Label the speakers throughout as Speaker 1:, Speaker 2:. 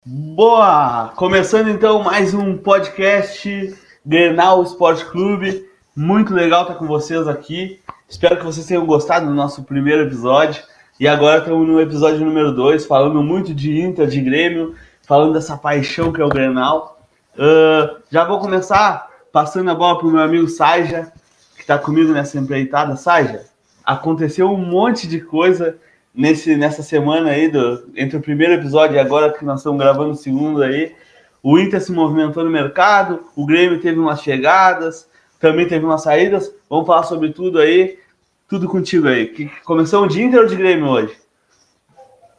Speaker 1: Boa! Começando então mais um podcast Grenal Esporte Clube. Muito legal estar com vocês aqui. Espero que vocês tenham gostado do nosso primeiro episódio. E agora estamos no episódio número 2, falando muito de Inter, de Grêmio, falando dessa paixão que é o Grenal. Já vou começar passando a bola para o meu amigo Saja, que está comigo nessa empreitada. Saja, aconteceu um monte de coisa nessa semana aí, entre o primeiro episódio e agora que nós estamos gravando o segundo aí. O Inter se movimentou no mercado, o Grêmio teve umas chegadas, também teve umas saídas. Vamos falar sobre tudo aí, tudo contigo aí. Começou de Inter ou de Grêmio hoje?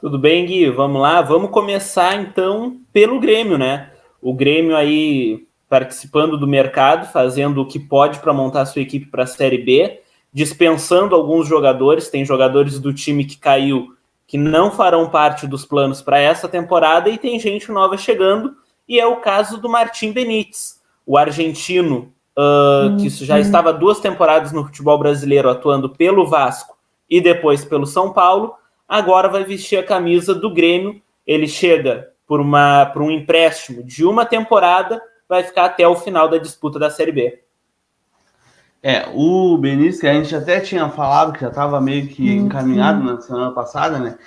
Speaker 2: Tudo bem, Gui? Vamos lá. Vamos começar então pelo Grêmio, né? O Grêmio aí participando do mercado, fazendo o que pode para montar sua equipe para a Série B, dispensando alguns jogadores. Tem jogadores do time que caiu que não farão parte dos planos para essa temporada e tem gente nova chegando. E é o caso do Martim Benítez, o argentino que já estava 2 temporadas no futebol brasileiro atuando pelo Vasco e depois pelo São Paulo. Agora vai vestir a camisa do Grêmio. Ele chega por um empréstimo de uma temporada, vai ficar até o final da disputa da Série B.
Speaker 1: O Benítez, que a gente até tinha falado que já estava meio que encaminhado na semana passada, né?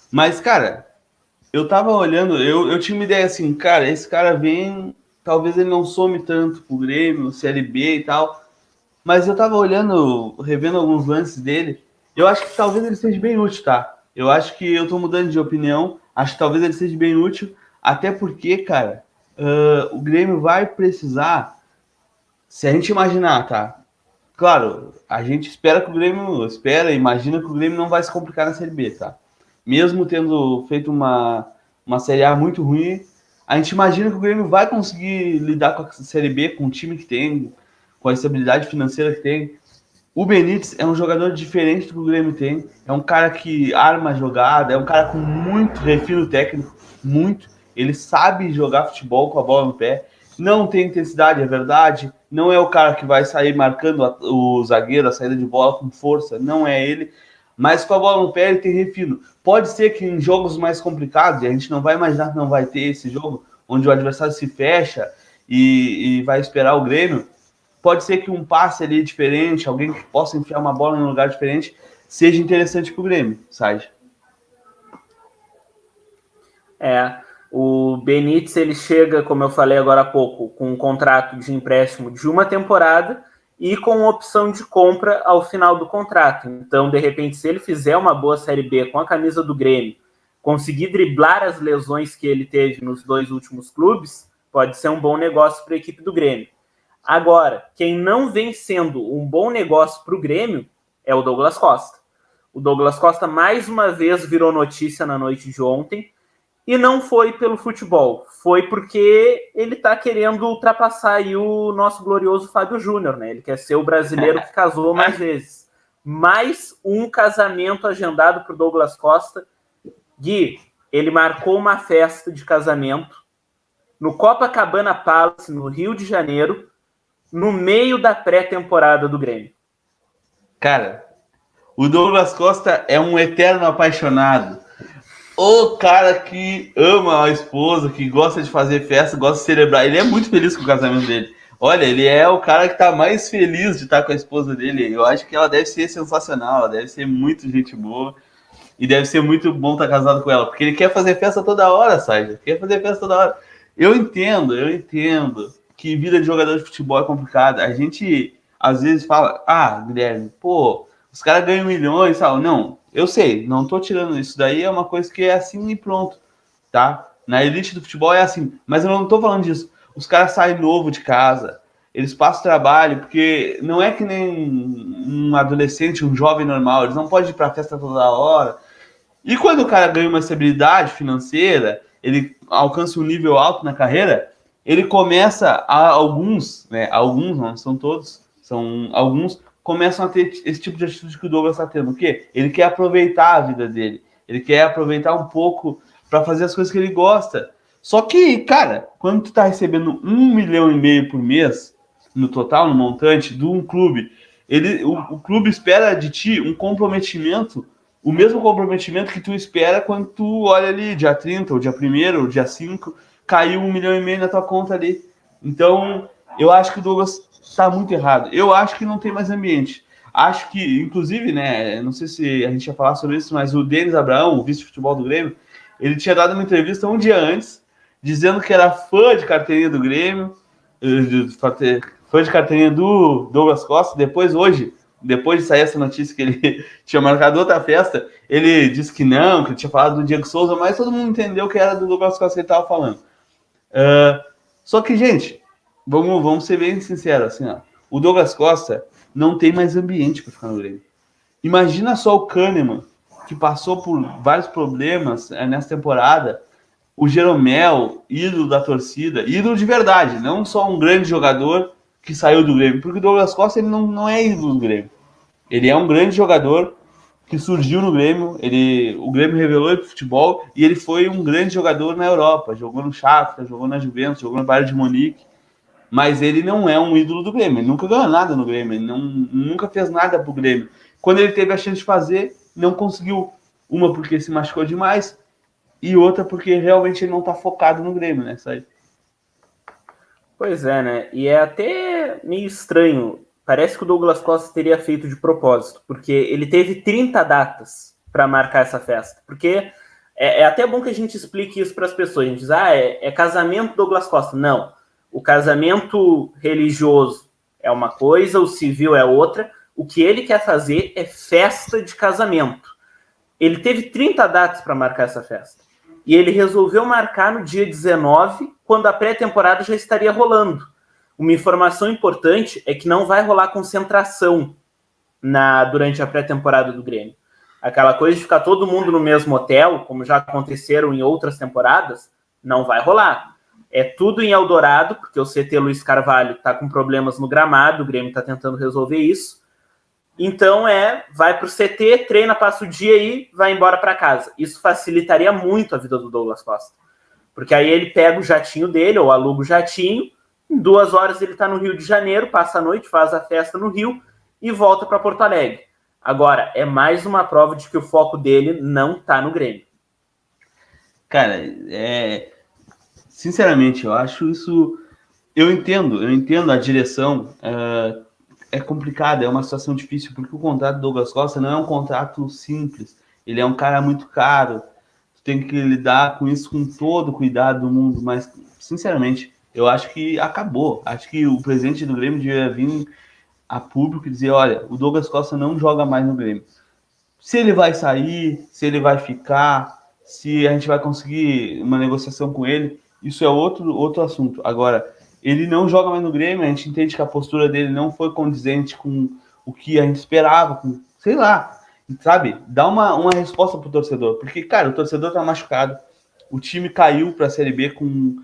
Speaker 1: Mas, cara, eu tava olhando, eu tinha uma ideia assim, cara, esse cara vem, talvez ele não some tanto pro Grêmio, Série B e tal, mas eu tava olhando, revendo alguns lances dele, eu acho que talvez ele seja bem útil, tá? Eu acho que eu tô mudando de opinião, acho que talvez ele seja bem útil, até porque, cara, o Grêmio vai precisar, se a gente imaginar, tá? Claro, a gente espera que o Grêmio, imagina que o Grêmio não vai se complicar na Série B, tá? Mesmo tendo feito uma Série A muito ruim, a gente imagina que o Grêmio vai conseguir lidar com a Série B, com o time que tem, com a estabilidade financeira que tem. O Benítez é um jogador diferente do que o Grêmio tem. É um cara que arma a jogada, é um cara com muito refino técnico, muito. Ele sabe jogar futebol com a bola no pé. Não tem intensidade, é verdade. Não é o cara que vai sair marcando o zagueiro, a saída de bola com força. Não é ele. Mas com a bola no pé ele tem refino. Pode ser que em jogos mais complicados, e a gente não vai imaginar que não vai ter esse jogo, onde o adversário se fecha e vai esperar o Grêmio, pode ser que um passe ali diferente, alguém que possa enfiar uma bola em um lugar diferente, seja interessante para o Grêmio, sabe?
Speaker 2: O Benítez ele chega, como eu falei agora há pouco, com um contrato de empréstimo de uma temporada e com opção de compra ao final do contrato. Então, de repente, se ele fizer uma boa Série B com a camisa do Grêmio, conseguir driblar as lesões que ele teve nos 2 últimos clubes, pode ser um bom negócio para a equipe do Grêmio. Agora, quem não vem sendo um bom negócio para o Grêmio é o Douglas Costa. O Douglas Costa mais uma vez virou notícia na noite de ontem, e não foi pelo futebol, foi porque ele está querendo ultrapassar aí o nosso glorioso Fábio Júnior, né? Ele quer ser o brasileiro que casou mais vezes. Mais um casamento agendado para o Douglas Costa. Gui, ele marcou uma festa de casamento no Copacabana Palace, no Rio de Janeiro, no meio da pré-temporada do Grêmio.
Speaker 1: Cara, o Douglas Costa é um eterno apaixonado. O cara que ama a esposa, que gosta de fazer festa, gosta de celebrar. Ele é muito feliz com o casamento dele. Olha, ele é o cara que tá mais feliz de estar com a esposa dele. Eu acho que ela deve ser sensacional, ela deve ser muito gente boa. E deve ser muito bom estar casado com ela, porque ele quer fazer festa toda hora, sabe? Quer fazer festa toda hora. Eu entendo que vida de jogador de futebol é complicada. A gente às vezes fala, Guilherme, pô, os caras ganham milhões, sabe? Não, eu sei, não tô tirando isso daí, é uma coisa que é assim e pronto, tá? Na elite do futebol é assim, mas eu não tô falando disso. Os caras saem novo de casa, eles passam trabalho, porque não é que nem um adolescente, um jovem normal, eles não podem ir pra festa toda hora. E quando o cara ganha uma estabilidade financeira, ele alcança um nível alto na carreira, ele começa alguns, não são todos, são alguns, começam a ter esse tipo de atitude que o Douglas está tendo. O quê? Ele quer aproveitar a vida dele. Ele quer aproveitar um pouco para fazer as coisas que ele gosta. Só que, cara, quando tu tá recebendo 1,5 milhão por mês, no total, no montante, de um clube, o clube espera de ti um comprometimento o mesmo comprometimento que tu espera quando tu olha ali, dia 30, ou dia 1º, ou dia 5, caiu 1,5 milhão na tua conta ali. Então, eu acho que o Douglas está muito errado. Eu acho que não tem mais ambiente. Acho que, inclusive, né, não sei se a gente ia falar sobre isso, mas o Denis Abraão, o vice-futebol do Grêmio, ele tinha dado uma entrevista um dia antes, dizendo que era fã de carteirinha do Grêmio, fã de carteirinha do Douglas Costa. Depois de sair essa notícia que ele tinha marcado outra festa, ele disse que não, que ele tinha falado do Diego Souza, mas todo mundo entendeu que era do Douglas Costa que ele estava falando. Só que, gente, vamos ser bem sinceros, assim, ó, o Douglas Costa não tem mais ambiente para ficar no Grêmio. Imagina só o Kahneman, que passou por vários problemas nessa temporada, o Jeromel, ídolo da torcida, ídolo de verdade, não só um grande jogador que saiu do Grêmio, porque o Douglas Costa ele não é ídolo do Grêmio. Ele é um grande jogador que surgiu no Grêmio, o Grêmio revelou ele pro futebol e ele foi um grande jogador na Europa, jogou no Shakhtar, jogou na Juventus, jogou no Bayern de Munique, mas ele não é um ídolo do Grêmio, ele nunca ganhou nada no Grêmio, ele nunca fez nada pro Grêmio. Quando ele teve a chance de fazer, não conseguiu. Uma porque se machucou demais e outra porque realmente ele não tá focado no Grêmio, né? Sabe?
Speaker 2: Pois é, né? E é até meio estranho. Parece que o Douglas Costa teria feito de propósito, porque ele teve 30 datas para marcar essa festa. Porque é até bom que a gente explique isso para as pessoas. A gente diz, é casamento Douglas Costa. Não. O casamento religioso é uma coisa, o civil é outra. O que ele quer fazer é festa de casamento. Ele teve 30 datas para marcar essa festa. E ele resolveu marcar no dia 19, quando a pré-temporada já estaria rolando. Uma informação importante é que não vai rolar concentração durante a pré-temporada do Grêmio. Aquela coisa de ficar todo mundo no mesmo hotel, como já aconteceram em outras temporadas, não vai rolar. É tudo em Eldorado, porque o CT Luiz Carvalho está com problemas no gramado, o Grêmio está tentando resolver isso. Então vai para o CT, treina, passa o dia e vai embora para casa. Isso facilitaria muito a vida do Douglas Costa. Porque aí ele pega o jatinho dele, ou aluga o jatinho, em 2 horas ele está no Rio de Janeiro, passa a noite, faz a festa no Rio e volta para Porto Alegre. Agora, é mais uma prova de que o foco dele não está no Grêmio.
Speaker 1: Cara, sinceramente, eu acho isso... Eu entendo a direção... É complicado, é uma situação difícil, porque o contrato do Douglas Costa não é um contrato simples. Ele é um cara muito caro. Tu tem que lidar com isso com todo o cuidado do mundo. Mas, sinceramente, eu acho que acabou. Acho que o presidente do Grêmio devia vir a público e dizer, olha, o Douglas Costa não joga mais no Grêmio. Se ele vai sair, se ele vai ficar, se a gente vai conseguir uma negociação com ele, isso é outro assunto. Agora, ele não joga mais no Grêmio, a gente entende que a postura dele não foi condizente com o que a gente esperava, sei lá, sabe? Dá uma resposta pro torcedor, porque, cara, o torcedor tá machucado, o time caiu pra Série B com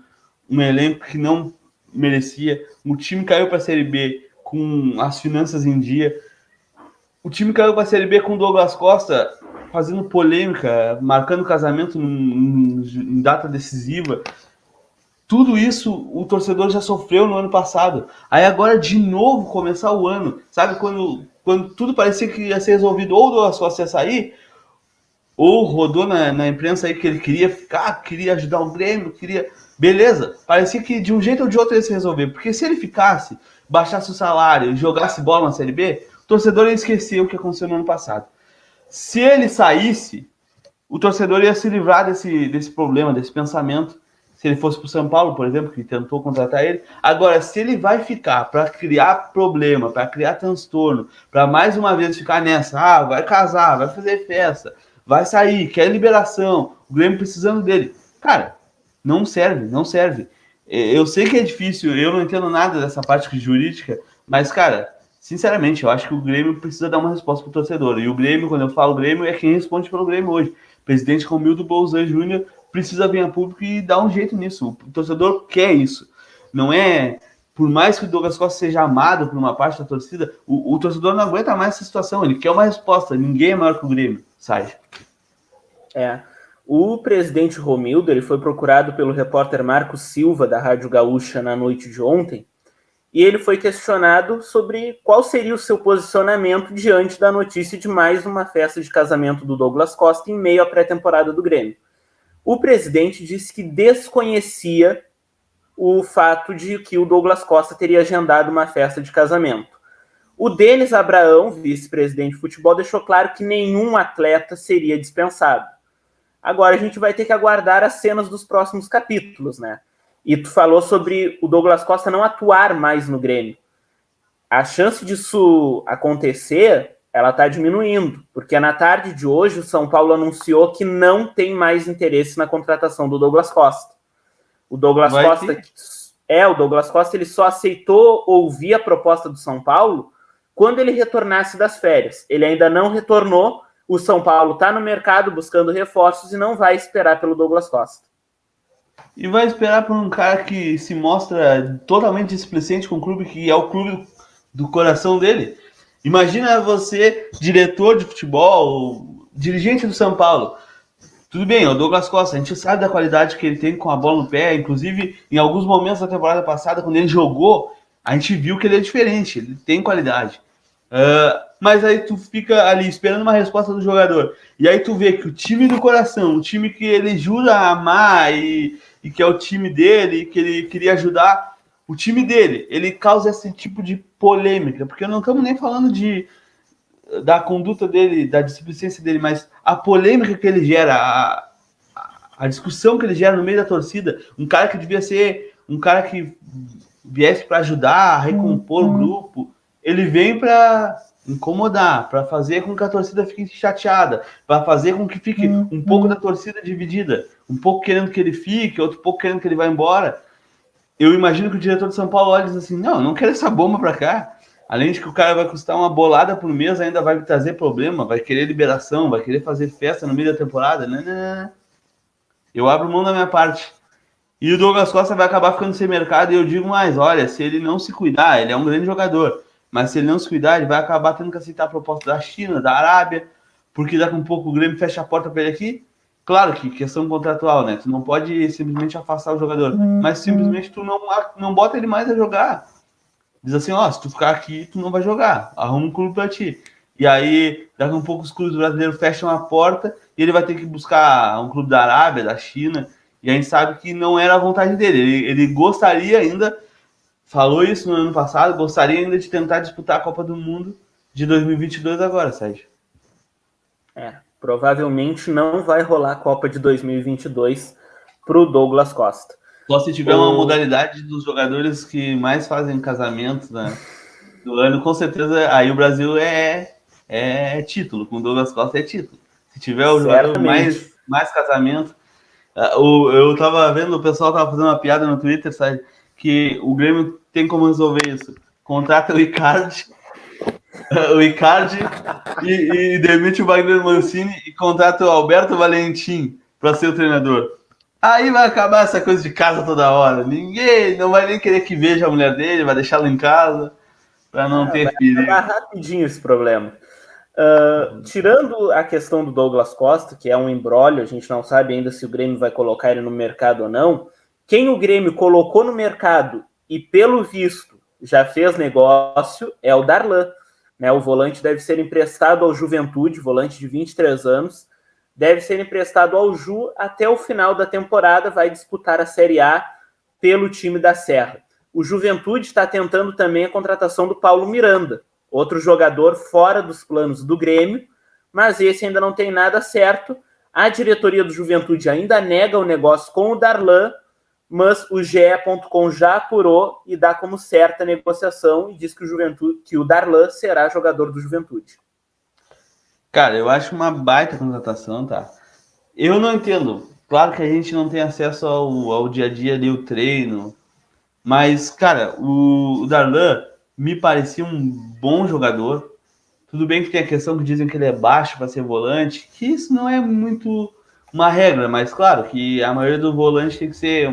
Speaker 1: um elenco que não merecia, o time caiu pra Série B com as finanças em dia, o time caiu pra Série B com o Douglas Costa fazendo polêmica, marcando casamento em data decisiva. Tudo isso o torcedor já sofreu no ano passado. Aí agora de novo começar o ano. Sabe quando tudo parecia que ia ser resolvido, ou o Douglas Costa ia sair, ou rodou na imprensa aí que ele queria ficar, queria ajudar o Grêmio, queria... Beleza, parecia que de um jeito ou de outro ia se resolver. Porque se ele ficasse, baixasse o salário e jogasse bola na Série B, o torcedor ia esquecer o que aconteceu no ano passado. Se ele saísse, o torcedor ia se livrar desse problema, desse pensamento. Se ele fosse para o São Paulo, por exemplo, que tentou contratar ele. Agora, se ele vai ficar para criar problema, para criar transtorno, para mais uma vez ficar nessa, vai casar, vai fazer festa, vai sair, quer liberação, o Grêmio precisando dele. Cara, não serve. Eu sei que é difícil, eu não entendo nada dessa parte jurídica, mas, cara, sinceramente, eu acho que o Grêmio precisa dar uma resposta pro torcedor. E o Grêmio, quando eu falo Grêmio, é quem responde pelo Grêmio hoje. O presidente Romildo Bolzan Júnior precisa vir a público e dar um jeito nisso. O torcedor quer isso. Não é... Por mais que o Douglas Costa seja amado por uma parte da torcida, o torcedor não aguenta mais essa situação. Ele quer uma resposta. Ninguém é maior que o Grêmio, sabe?
Speaker 2: O presidente Romildo, ele foi procurado pelo repórter Marcos Silva, da Rádio Gaúcha, na noite de ontem, e ele foi questionado sobre qual seria o seu posicionamento diante da notícia de mais uma festa de casamento do Douglas Costa em meio à pré-temporada do Grêmio. O presidente disse que desconhecia o fato de que o Douglas Costa teria agendado uma festa de casamento. O Denis Abraão, vice-presidente de futebol, deixou claro que nenhum atleta seria dispensado. Agora a gente vai ter que aguardar as cenas dos próximos capítulos, né? E tu falou sobre o Douglas Costa não atuar mais no Grêmio. A chance disso acontecer, ela está diminuindo, porque na tarde de hoje o São Paulo anunciou que não tem mais interesse na contratação do Douglas Costa. O Douglas Costa ele só aceitou ouvir a proposta do São Paulo quando ele retornasse das férias. Ele ainda não retornou, o São Paulo está no mercado buscando reforços e não vai esperar pelo Douglas Costa.
Speaker 1: E vai esperar por um cara que se mostra totalmente displicente com o clube, que é o clube do coração dele. Imagina você, diretor de futebol, dirigente do São Paulo. Tudo bem, o Douglas Costa, a gente sabe da qualidade que ele tem com a bola no pé. Inclusive, em alguns momentos da temporada passada, quando ele jogou, a gente viu que ele é diferente, ele tem qualidade. Mas aí tu fica ali esperando uma resposta do jogador. E aí tu vê que o time do coração, o time que ele jura amar e que é o time dele, que ele queria ajudar, o time dele, ele causa esse tipo de polêmica. Porque não estamos nem falando da conduta dele, da displicência dele, mas a polêmica que ele gera, a discussão que ele gera no meio da torcida. Um cara que devia ser um cara que viesse para ajudar, a recompor o grupo, ele vem para incomodar, para fazer com que a torcida fique chateada, para fazer com que fique um pouco da torcida dividida, um pouco querendo que ele fique, outro pouco querendo que ele vá embora. Eu imagino que o diretor de São Paulo olha e diz assim, não quero essa bomba para cá. Além de que o cara vai custar uma bolada por mês, ainda vai trazer problema, vai querer liberação, vai querer fazer festa no meio da temporada. Não. Eu abro mão da minha parte. E o Douglas Costa vai acabar ficando sem mercado, e eu digo mais, olha, se ele não se cuidar, ele é um grande jogador, mas se ele não se cuidar, ele vai acabar tendo que aceitar a proposta da China, da Arábia, porque daqui a um pouco o Grêmio fecha a porta para ele aqui. Claro que questão contratual, né? Tu não pode simplesmente afastar o jogador, mas simplesmente tu não bota ele mais a jogar. Diz assim, se tu ficar aqui, tu não vai jogar, arruma um clube para ti. E aí, daqui a um pouco os clubes brasileiros fecham a porta e ele vai ter que buscar um clube da Arábia, da China, e a gente sabe que não era a vontade dele. Ele gostaria ainda, falou isso no ano passado, gostaria ainda de tentar disputar a Copa do Mundo de 2022 agora, Sérgio.
Speaker 2: Provavelmente não vai rolar a Copa de 2022 para o Douglas Costa.
Speaker 1: Só se tiver uma modalidade dos jogadores que mais fazem casamento, né, do ano, com certeza aí o Brasil é título, com o Douglas Costa é título. Se tiver o jogador mais casamento. Eu tava vendo, o pessoal tava fazendo uma piada no Twitter, sabe? Que o Grêmio tem como resolver isso. Contrata o Icardi e demite o Wagner Mancini e contrata o Alberto Valentim para ser o treinador. Aí vai acabar essa coisa de casa toda hora. Ninguém não vai nem querer que veja a mulher dele, vai deixá-la em casa para não ter filho.
Speaker 2: Vai acabar rapidinho esse problema. Tirando a questão do Douglas Costa, que é um imbróglio, a gente não sabe ainda se o Grêmio vai colocar ele no mercado ou não. Quem o Grêmio colocou no mercado e, pelo visto, já fez negócio é o Darlan. Né? O volante deve ser emprestado ao Juventude, volante de 23 anos, deve ser emprestado ao Ju até o final da temporada, vai disputar a Série A pelo time da Serra. O Juventude está tentando também a contratação do Paulo Miranda, outro jogador fora dos planos do Grêmio, mas esse ainda não tem nada certo. A diretoria do Juventude ainda nega o negócio com o Darlan, mas o GE.com já apurou e dá como certa a negociação e diz que o Darlan será jogador do Juventude.
Speaker 1: Cara, eu acho uma baita contratação, tá? Eu não entendo. Claro que a gente não tem acesso ao dia a dia ali, o treino, mas, cara, o Darlan me parecia um bom jogador. Tudo bem que tem a questão que dizem que ele é baixo para ser volante, que isso não é muito uma regra, mas claro que a maioria do volante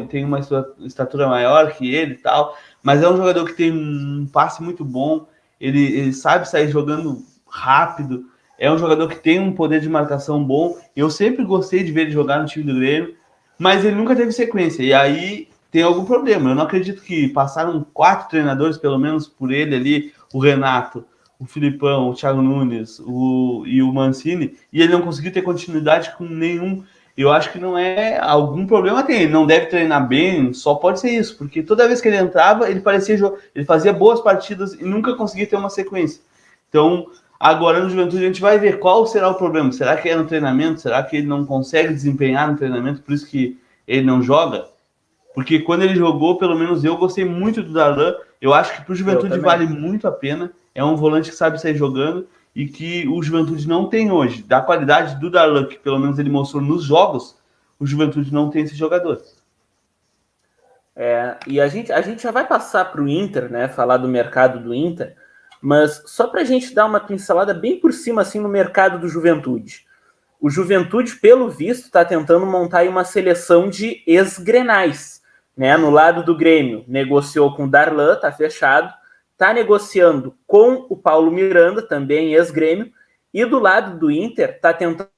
Speaker 1: tem uma estatura maior que ele e tal, mas é um jogador que tem um passe muito bom, ele sabe sair jogando rápido, é um jogador que tem um poder de marcação bom. Eu sempre gostei de ver ele jogar no time do Grêmio, mas ele nunca teve sequência, e aí tem algum problema. Eu não acredito que passaram 4 treinadores, pelo menos, por ele ali, o Renato, o Filipão, o Thiago Nunes e o Mancini, e ele não conseguiu ter continuidade com nenhum. Eu acho que não é algum problema tem. Ele não deve treinar bem, só pode ser isso, porque toda vez que ele entrava, ele parecia ele fazia boas partidas e nunca conseguia ter uma sequência. Então, agora no Juventude a gente vai ver qual será o problema. Será que é no treinamento? Será que ele não consegue desempenhar no treinamento, por isso que ele não joga? Porque quando ele jogou, pelo menos eu gostei muito do Darlan. Eu acho que para o Juventude vale muito a pena. É um volante que sabe sair jogando e que o Juventude não tem hoje. Da qualidade do Darlan, que pelo menos ele mostrou nos jogos, o Juventude não tem esse jogador.
Speaker 2: E a gente já vai passar para o Inter, né? Falar do mercado do Inter, mas só para a gente dar uma pincelada bem por cima assim no mercado do Juventude. O Juventude, pelo visto, está tentando montar aí uma seleção de ex-grenais, né? No lado do Grêmio, negociou com o Darlan, tá fechado. Tá negociando com o Paulo Miranda, também ex-Grêmio. E do lado do Inter, tá tentando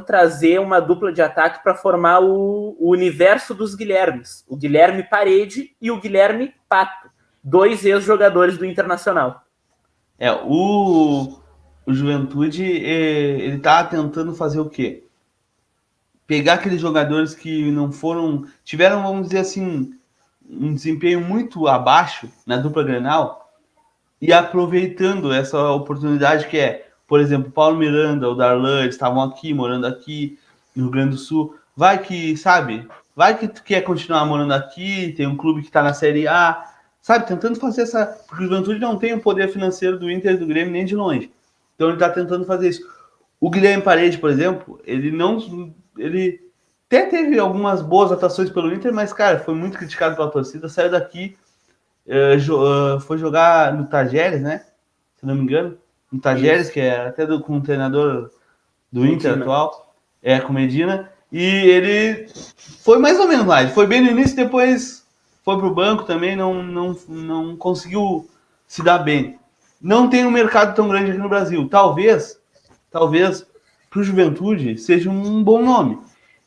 Speaker 2: trazer uma dupla de ataque para formar o universo dos Guilhermes. O Guilherme Parede e o Guilherme Pato. 2 ex-jogadores do Internacional.
Speaker 1: O Juventude, ele tá tentando fazer o quê? Pegar aqueles jogadores que não foram... Tiveram, vamos dizer assim, um desempenho muito abaixo na dupla Grenal e aproveitando essa oportunidade que é, por exemplo, Paulo Miranda, o Darlan, eles estavam aqui, morando aqui no Rio Grande do Sul. Vai que, sabe, vai que tu quer continuar morando aqui, tem um clube que está na Série A, sabe, tentando fazer essa... Porque o Juventude não tem o poder financeiro do Inter e do Grêmio nem de longe. Então ele está tentando fazer isso. O Guilherme Parede, por exemplo, ele até teve algumas boas atuações pelo Inter, mas, cara, foi muito criticado pela torcida, saiu daqui, foi jogar no Tajeres, né? Se não me engano. No Tajeres, que é até com o treinador do Inter atual, com Medina, e ele foi mais ou menos lá. Ele foi bem no início, depois foi pro banco também, não conseguiu se dar bem. Não tem um mercado tão grande aqui no Brasil. Talvez para o Juventude seja um bom nome.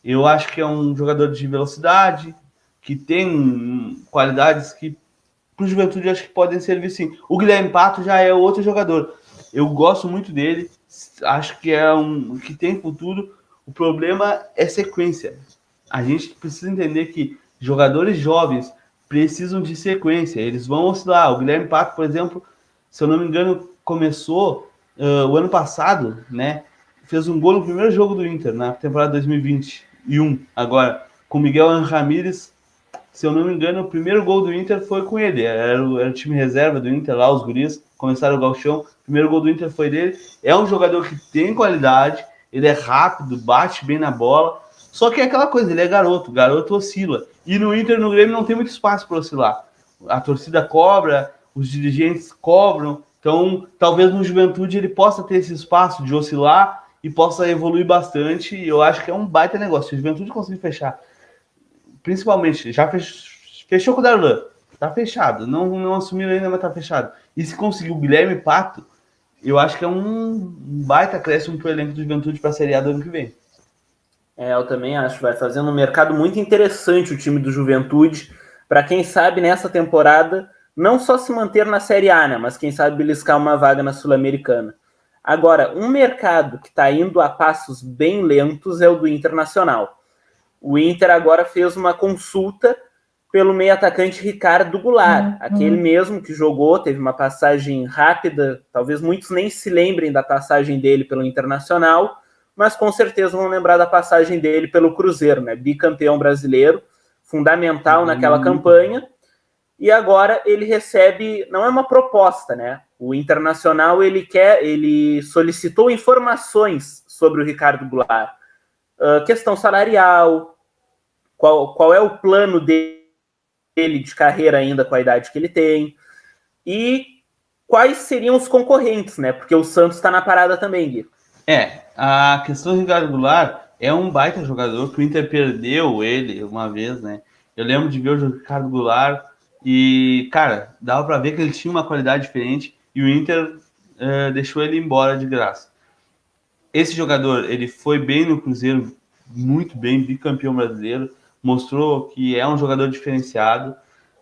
Speaker 1: Eu acho que é um jogador de velocidade, que tem qualidades que para o Juventude acho que podem servir sim. O Guilherme Pato já é outro jogador. Eu gosto muito dele, acho que é que tem futuro. O problema é sequência. A gente precisa entender que jogadores jovens precisam de sequência, eles vão oscilar. O Guilherme Pato, por exemplo, se eu não me engano, começou o ano passado, né? Fez um gol no primeiro jogo do Inter, na temporada 2021, agora, com Miguel Ramírez. Se eu não me engano, o primeiro gol do Inter foi com ele. Era o time reserva do Inter lá, os guris começaram o gauchão. O primeiro gol do Inter foi dele. É um jogador que tem qualidade, ele é rápido, bate bem na bola. Só que é aquela coisa, ele é garoto, garoto oscila. E no Inter e no Grêmio não tem muito espaço para oscilar. A torcida cobra, os dirigentes cobram. Então, talvez no Juventude ele possa ter esse espaço de oscilar e possa evoluir bastante. E eu acho que é um baita negócio. Se o Juventude conseguir fechar, principalmente, já fechou com o Darlan, tá fechado. Não assumiram ainda, mas tá fechado. E se conseguir o Guilherme Pato, eu acho que é um baita acréscimo pro elenco do Juventude para a Série A do ano que vem.
Speaker 2: Eu também acho. Vai fazendo um mercado muito interessante o time do Juventude, para quem sabe nessa temporada não só se manter na Série A, né, mas quem sabe beliscar uma vaga na Sul-Americana. Agora, um mercado que está indo a passos bem lentos é o do Internacional. O Inter agora fez uma consulta pelo meio-atacante Ricardo Goulart, aquele mesmo que jogou, teve uma passagem rápida, talvez muitos nem se lembrem da passagem dele pelo Internacional, mas com certeza vão lembrar da passagem dele pelo Cruzeiro, né? Bicampeão brasileiro, fundamental naquela campanha, e agora ele recebe, não é uma proposta, né? O Internacional, ele solicitou informações sobre o Ricardo Goulart, questão salarial, qual é o plano dele de carreira ainda com a idade que ele tem, e quais seriam os concorrentes, né? Porque o Santos está na parada também, Gui.
Speaker 1: A questão do Ricardo Goulart é um baita jogador, que o Inter perdeu ele uma vez, né? Eu lembro de ver o Ricardo Goulart e, cara, dava para ver que ele tinha uma qualidade diferente e o Inter deixou ele embora de graça. Esse jogador, ele foi bem no Cruzeiro, muito bem, bicampeão brasileiro, mostrou que é um jogador diferenciado.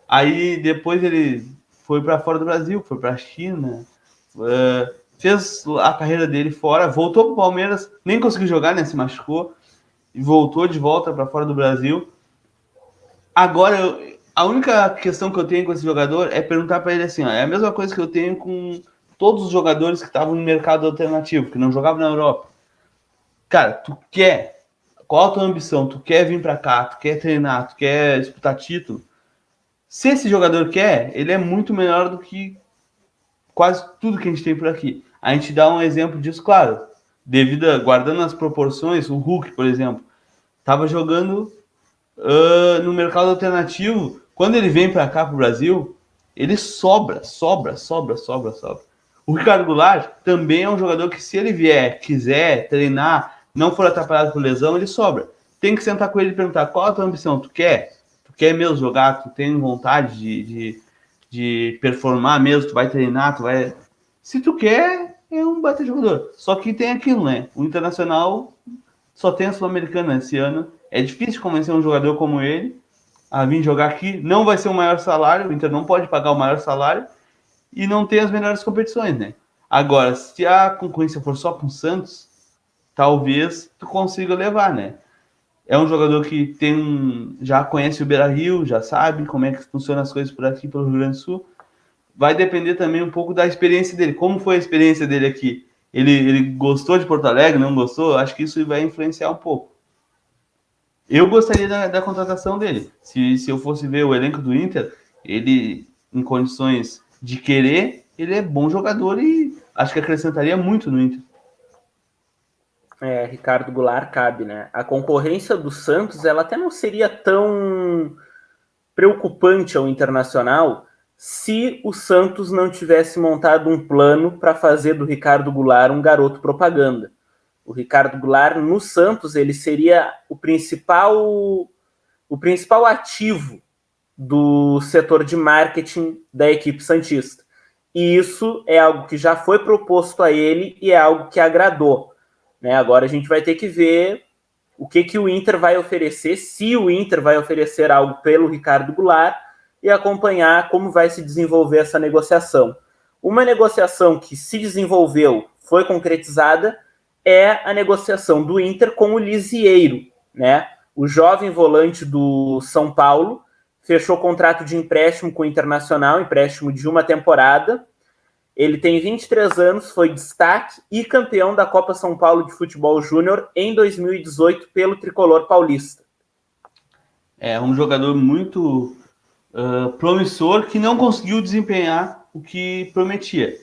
Speaker 1: Aí depois ele foi para fora do Brasil, foi para a China, fez a carreira dele fora, voltou para o Palmeiras, nem conseguiu jogar, né? Se machucou, e voltou de volta para fora do Brasil. Agora, a única questão que eu tenho com esse jogador é perguntar para ele assim, ó, é a mesma coisa que eu tenho com todos os jogadores que estavam no mercado alternativo, que não jogavam na Europa. Cara, tu quer? Qual a tua ambição? Tu quer vir para cá? Tu quer treinar? Tu quer disputar título? Se esse jogador quer, ele é muito melhor do que quase tudo que a gente tem por aqui. A gente dá um exemplo disso, claro, guardando as proporções. O Hulk, por exemplo, estava jogando no mercado alternativo. Quando ele vem para cá, para o Brasil, ele sobra. O Ricardo Goulart também é um jogador que, se ele vier, quiser treinar, não for atrapalhado por lesão, ele sobra. Tem que sentar com ele e perguntar: qual a tua ambição? Tu quer mesmo jogar? Tu tem vontade de performar mesmo? Tu vai treinar? Se tu quer, é um baita jogador. Só que tem aquilo, né? O Internacional só tem a Sul-Americana esse ano. É difícil convencer um jogador como ele a vir jogar aqui. Não vai ser o maior salário, o Inter não pode pagar o maior salário e não tem as melhores competições, né? Agora, se a concorrência for só com o Santos, talvez tu consiga levar, né? É um jogador que já conhece o Beira-Rio, já sabe como é que funcionam as coisas por aqui, pelo Rio Grande do Sul. Vai depender também um pouco da experiência dele. Como foi a experiência dele aqui? Ele gostou de Porto Alegre, não gostou? Acho que isso vai influenciar um pouco. Eu gostaria da contratação dele. Se eu fosse ver o elenco do Inter, ele, em condições de querer, ele é bom jogador e acho que acrescentaria muito no Inter.
Speaker 2: Ricardo Goulart cabe, né? A concorrência do Santos, ela até não seria tão preocupante ao Internacional se o Santos não tivesse montado um plano para fazer do Ricardo Goulart um garoto propaganda. O Ricardo Goulart, no Santos, ele seria o principal ativo do setor de marketing da equipe santista. E isso é algo que já foi proposto a ele e é algo que agradou. Né? Agora a gente vai ter que ver o que o Inter vai oferecer, se o Inter vai oferecer algo pelo Ricardo Goulart, e acompanhar como vai se desenvolver essa negociação. Uma negociação que se desenvolveu, foi concretizada, é a negociação do Inter com o Lisieiro, né? O jovem volante do São Paulo fechou contrato de empréstimo com o Internacional, empréstimo de uma temporada. Ele tem 23 anos, foi destaque e campeão da Copa São Paulo de Futebol Júnior em 2018 pelo Tricolor Paulista.
Speaker 1: É um jogador muito promissor que não conseguiu desempenhar o que prometia.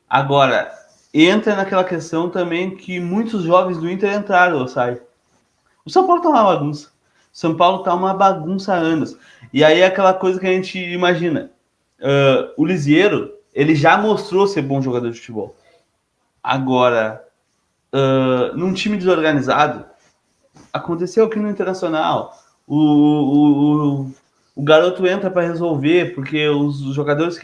Speaker 1: Agora, entra naquela questão também que muitos jovens do Inter entraram, sabe? O São Paulo tá uma bagunça. O São Paulo tá uma bagunça há anos. E aí é aquela coisa que a gente imagina. O Lisieiro, ele já mostrou ser bom jogador de futebol. Agora, num time desorganizado, aconteceu aqui no Internacional. O garoto entra para resolver, porque os jogadores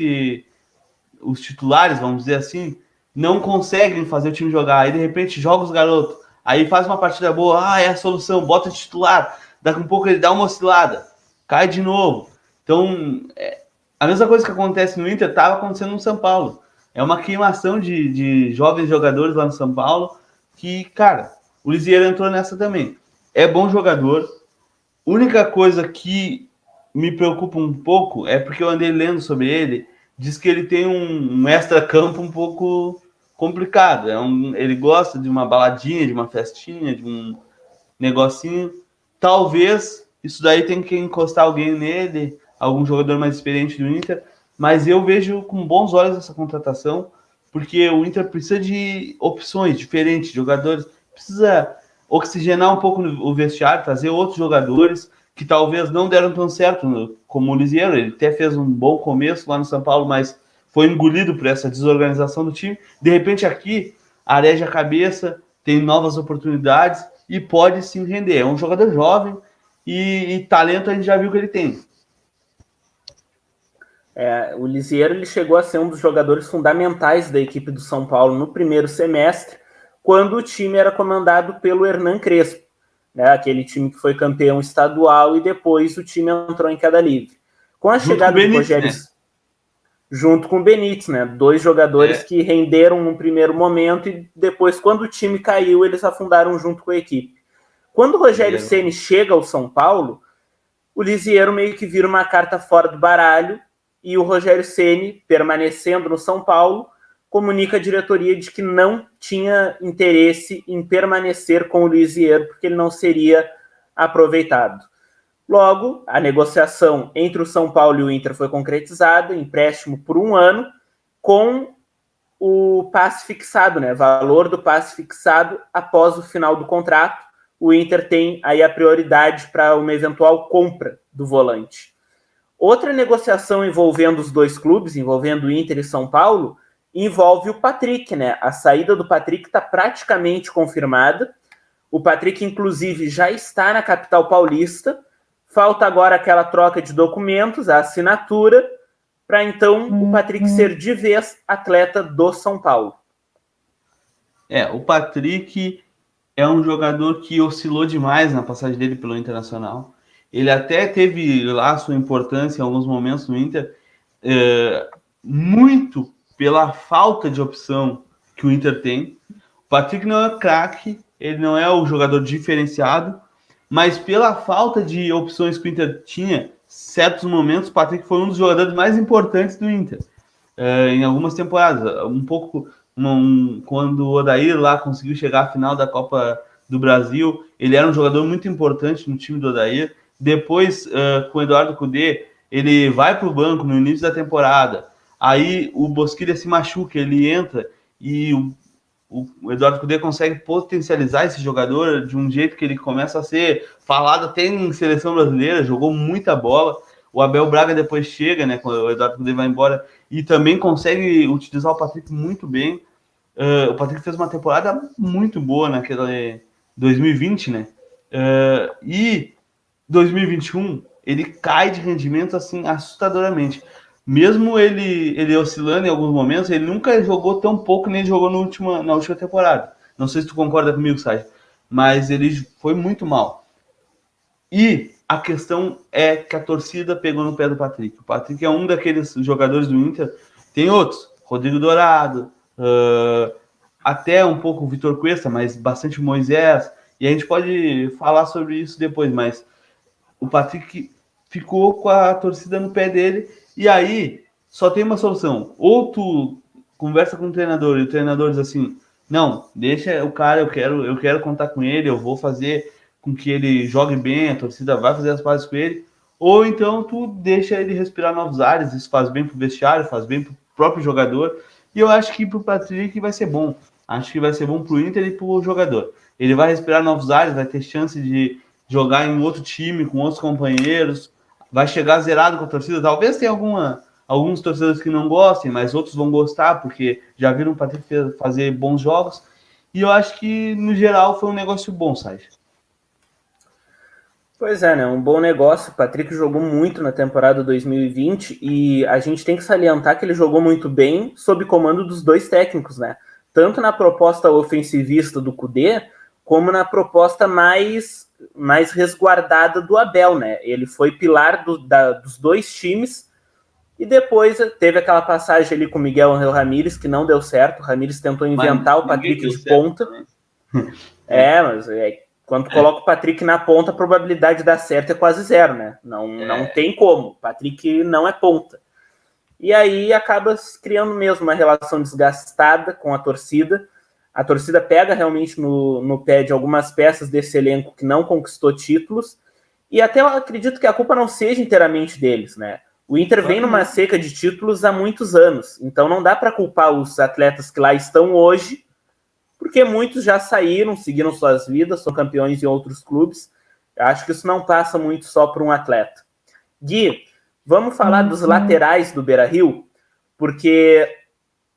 Speaker 1: os titulares, vamos dizer assim, não conseguem fazer o time jogar. Aí, de repente, joga os garotos. Aí faz uma partida boa, é a solução, bota o titular. Daqui a um pouco ele dá uma oscilada, cai de novo. Então, a mesma coisa que acontece no Inter estava acontecendo no São Paulo. É uma queimação de jovens jogadores lá no São Paulo que, cara, o Lisieiro entrou nessa também. É bom jogador. Única coisa que me preocupa um pouco é porque eu andei lendo sobre ele, diz que ele tem um extra-campo um pouco complicado. Ele gosta de uma baladinha, de uma festinha, de um negocinho. Talvez isso daí tenha que encostar alguém nele, algum jogador mais experiente do Inter, mas eu vejo com bons olhos essa contratação, porque o Inter precisa de opções diferentes, jogadores, precisa oxigenar um pouco o vestiário, trazer outros jogadores que talvez não deram tão certo como o Lisieiro. Ele até fez um bom começo lá no São Paulo, mas foi engolido por essa desorganização do time. De repente aqui, areja a cabeça, tem novas oportunidades e pode sim render. É um jogador jovem e talento a gente já viu que ele tem.
Speaker 2: O Lisieiro ele chegou a ser um dos jogadores fundamentais da equipe do São Paulo no primeiro semestre, quando o time era comandado pelo Hernan Crespo. né, aquele time que foi campeão estadual e depois o time entrou em queda livre. Com a chegada do Rogério, né? Junto com o Benítez, né? 2 jogadores que renderam no primeiro momento e depois, quando o time caiu, eles afundaram junto com a equipe. Quando o Rogério Ceni chega ao São Paulo, o Lisieiro meio que vira uma carta fora do baralho e o Rogério Ceni, permanecendo no São Paulo, comunica à diretoria de que não tinha interesse em permanecer com o Lisieiro porque ele não seria aproveitado. Logo, a negociação entre o São Paulo e o Inter foi concretizada, empréstimo por 1 ano, com o passe fixado, né? Valor do passe fixado após o final do contrato. O Inter tem aí a prioridade para uma eventual compra do volante. Outra negociação envolvendo os 2 clubes, envolvendo o Inter e São Paulo, envolve o Patrick, né? A saída do Patrick está praticamente confirmada. O Patrick, inclusive, já está na capital paulista. Falta agora aquela troca de documentos, a assinatura, para então o Patrick ser de vez atleta do São Paulo.
Speaker 1: O Patrick é um jogador que oscilou demais na passagem dele pelo Internacional. Ele até teve lá sua importância em alguns momentos no Inter, muito pela falta de opção que o Inter tem. O Patrick não é craque, ele não é o jogador diferenciado, mas pela falta de opções que o Inter tinha, certos momentos, o Patrick foi um dos jogadores mais importantes do Inter. Em algumas temporadas, quando o Odair lá conseguiu chegar à final da Copa do Brasil, ele era um jogador muito importante no time do Odair. Depois, com o Eduardo Cudê, ele vai para o banco no início da temporada. Aí o Bosquilha se machuca, ele entra e o Eduardo Cudê consegue potencializar esse jogador de um jeito que ele começa a ser falado até em seleção brasileira, jogou muita bola. O Abel Braga depois chega, né, quando o Eduardo Cudê vai embora, e também consegue utilizar o Patrick muito bem. O Patrick fez uma temporada muito boa naquela 2020, né? E 2021 ele cai de rendimento assim assustadoramente. Mesmo ele oscilando em alguns momentos, ele nunca jogou tão pouco, nem jogou na última temporada. Não sei se tu concorda comigo, Sérgio, mas ele foi muito mal. E a questão é que a torcida pegou no pé do Patrick. O Patrick é um daqueles jogadores do Inter. Tem outros, Rodrigo Dourado, até um pouco o Vitor Cuesta, mas bastante o Moisés. E a gente pode falar sobre isso depois, mas o Patrick ficou com a torcida no pé dele. E aí, só tem uma solução. Ou tu conversa com o treinador e o treinador diz assim, não, deixa o cara, eu quero contar com ele, eu vou fazer com que ele jogue bem, a torcida vai fazer as pazes com ele. Ou então tu deixa ele respirar novos ares, isso faz bem pro vestiário, faz bem pro próprio jogador. E eu acho que pro Patrick vai ser bom. Acho que vai ser bom pro Inter e pro jogador. Ele vai respirar novos ares, vai ter chance de jogar em outro time, com outros companheiros, vai chegar zerado com a torcida. Talvez tenha alguns torcedores que não gostem, mas outros vão gostar, porque já viram o Patrick fazer bons jogos. E eu acho que, no geral, foi um negócio bom, Sérgio.
Speaker 2: Pois é, né? Um bom negócio. O Patrick jogou muito na temporada 2020 e a gente tem que salientar que ele jogou muito bem sob comando dos 2 técnicos, né? Tanto na proposta ofensivista do Cudê, como na proposta mais resguardada do Abel, né? Ele foi pilar dos 2 times e depois teve aquela passagem ali com o Miguel Ángel Ramírez que não deu certo. O Ramírez tentou inventar o Patrick de ponta. Mas quando coloca o Patrick na ponta, a probabilidade de dar certo é quase 0, né? Não tem como. O Patrick não é ponta. E aí acaba criando mesmo uma relação desgastada com a torcida. A torcida pega realmente no pé de algumas peças desse elenco que não conquistou títulos, e até eu acredito que a culpa não seja inteiramente deles, né? O Inter vem numa seca de títulos há muitos anos, então não dá para culpar os atletas que lá estão hoje, porque muitos já saíram, seguiram suas vidas, são campeões em outros clubes. Eu acho que isso não passa muito só por um atleta. Gui, vamos falar dos laterais do Beira-Rio, porque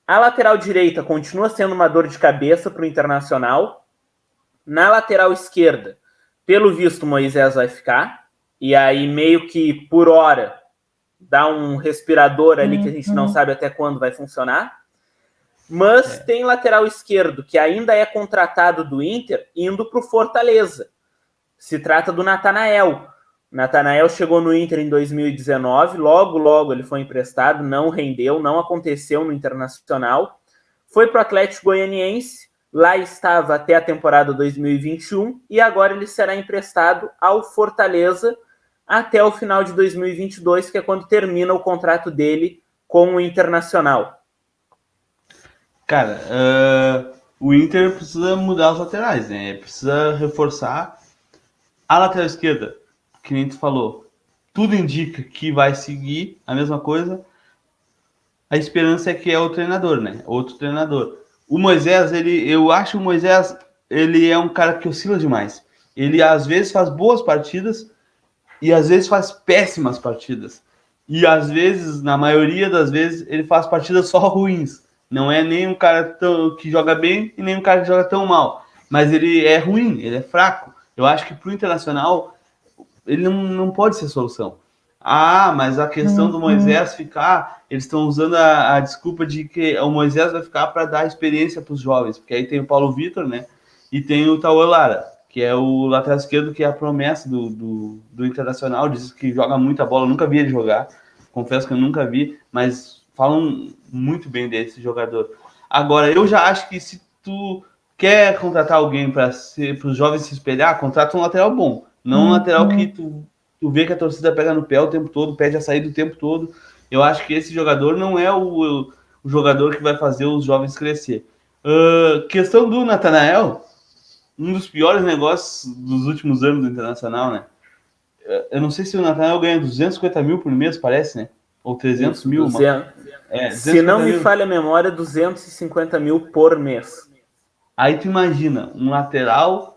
Speaker 2: a lateral direita continua sendo uma dor de cabeça para o Internacional. Na lateral esquerda, pelo visto, o Moisés vai ficar. E aí, meio que por hora, dá um respirador ali que a gente não sabe até quando vai funcionar. Mas tem lateral esquerdo, que ainda é contratado do Inter, indo para o Fortaleza. se trata do Natanael. Natanael chegou no Inter em 2019, logo ele foi emprestado, não rendeu, não aconteceu no Internacional. Foi para o Atlético Goianiense, lá estava até a temporada 2021 e agora ele será emprestado ao Fortaleza até o final de 2022, que é quando termina o contrato dele com o Internacional.
Speaker 1: Cara, o Inter precisa mudar os laterais, né? Precisa reforçar a lateral esquerda, que nem tu falou. Tudo indica que vai seguir a mesma coisa. A esperança é que é o treinador, né? Outro treinador. O Moisés, eu acho que o Moisés, ele é um cara que oscila demais. Ele às vezes faz boas partidas e às vezes faz péssimas partidas. E às vezes, na maioria das vezes, ele faz partidas só ruins. Não é nem um cara que joga bem e nem um cara que joga tão mal. Mas ele é ruim, ele é fraco. Eu acho que pro Internacional ele não pode ser solução. Ah, mas a questão do Moisés ficar, eles estão usando a desculpa de que o Moisés vai ficar para dar experiência para os jovens, porque aí tem o Paulo Vitor, né? E tem o Tauan Lara, que é o lateral esquerdo, que é a promessa do Internacional, diz que joga muita bola, eu nunca vi ele jogar, confesso que eu nunca vi, mas falam muito bem desse jogador. Agora, eu já acho que se tu quer contratar alguém para os jovens se espelhar, contrata um lateral bom. Não um lateral que tu vê que a torcida pega no pé o tempo todo, pede a saída o tempo todo. Eu acho que esse jogador não é o jogador que vai fazer os jovens crescer. Questão do Natanael, um dos piores negócios dos últimos anos do Internacional, né? Eu não sei se o Natanael ganha 250 mil por mês, parece, né? Ou 300 mil.
Speaker 2: 200. Se não me falha a memória, 250 mil por mês.
Speaker 1: Aí tu imagina, um lateral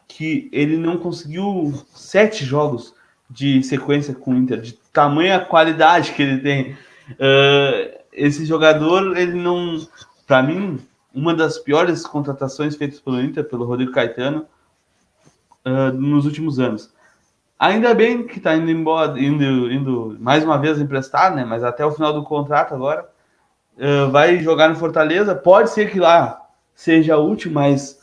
Speaker 1: que ele não conseguiu 7 jogos de sequência com o Inter, de tamanha qualidade que ele tem. Esse jogador, ele não... Para mim, uma das piores contratações feitas pelo Inter, pelo Rodrigo Caetano, nos últimos anos. Ainda bem que está indo embora, indo mais uma vez emprestado, né? Mas até o final do contrato agora. Vai jogar no Fortaleza. Pode ser que lá seja útil, mas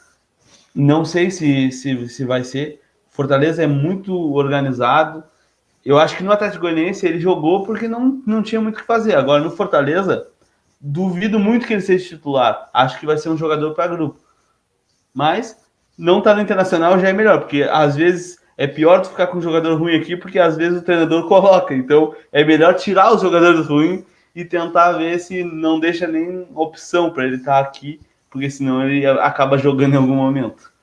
Speaker 1: não sei se vai ser. Fortaleza é muito organizado. Eu acho que no Atlético Goianiense ele jogou porque não tinha muito o que fazer. Agora no Fortaleza, duvido muito que ele seja titular. Acho que vai ser um jogador para grupo. Mas não tá no Internacional já é melhor, porque às vezes é pior tu ficar com um jogador ruim aqui, porque às vezes o treinador coloca. Então é melhor tirar os jogadores ruins e tentar ver se não deixa nem opção para ele estar aqui, porque senão ele acaba jogando em algum momento.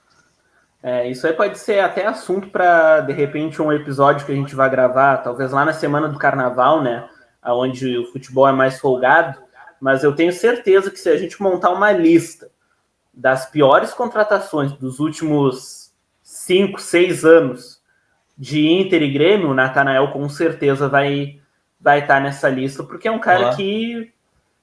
Speaker 2: Isso aí pode ser até assunto para, de repente, um episódio que a gente vai gravar, talvez lá na semana do Carnaval, né? Onde o futebol é mais folgado. Mas eu tenho certeza que se a gente montar uma lista das piores contratações dos últimos 5, 6 anos de Inter e Grêmio, o Natanael com certeza vai estar nessa lista, porque é um cara que